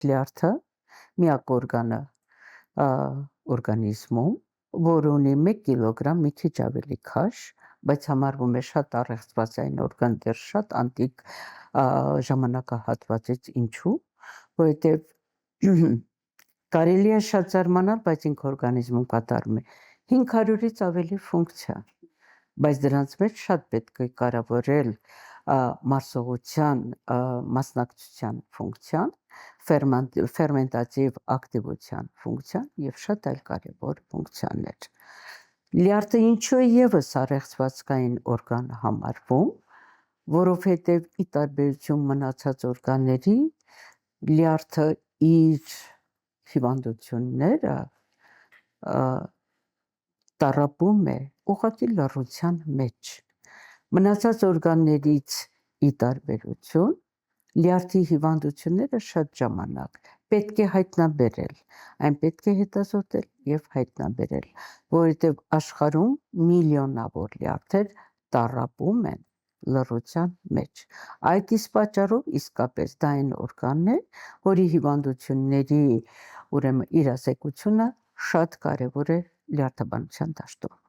Լյարդը միակ օրգանիզմում, որը ունի 1 կիլոգրամ մի քիչ ավելի քաշ, բայց համարվում է շատ առեղծվածային օրգան դեռ շատ անտիկ ժամանակահատվածից, ինչու, որովհետև կարելի է շատ զարմանալ, բայց ինքը օրգանիզմում կատարում է 500-ից ավելի ֆունկցիա, բայց դրանց մեջ շատ պետք է կառավարել մարսողության մասնակցության ֆունկցիան, ֆերմենտատիվ ակտիվության ֆունկցիան եւ շատ այլ կարևոր ֆունկցիաներ։ Լյարդը ինչու է ևս առեղծվածքային օրգան համարվում, որովհետև ի տարբերություն մնացած օրգանների լյարդը իր հիվանդությունները տառապում է ուղղակի լռության մեջ։ Մնացած օրգաններից ի տարբերություն լյարդի հիվանդությունները շատ ժամանակ պետք է հայտնաբերել, այն պետք է հետազոտել եւ հայտնաբերել, որովհետեւ աշխարհում միլիոնավոր լյարդեր տառապում են լռության մեջ։ Այդ իսկ պատճառով իսկապես դա այն օրգանն է, որի հիվանդությունների ուրեմն իրազեկությունը շատ կարևոր է լյարդաբանության դաշտում։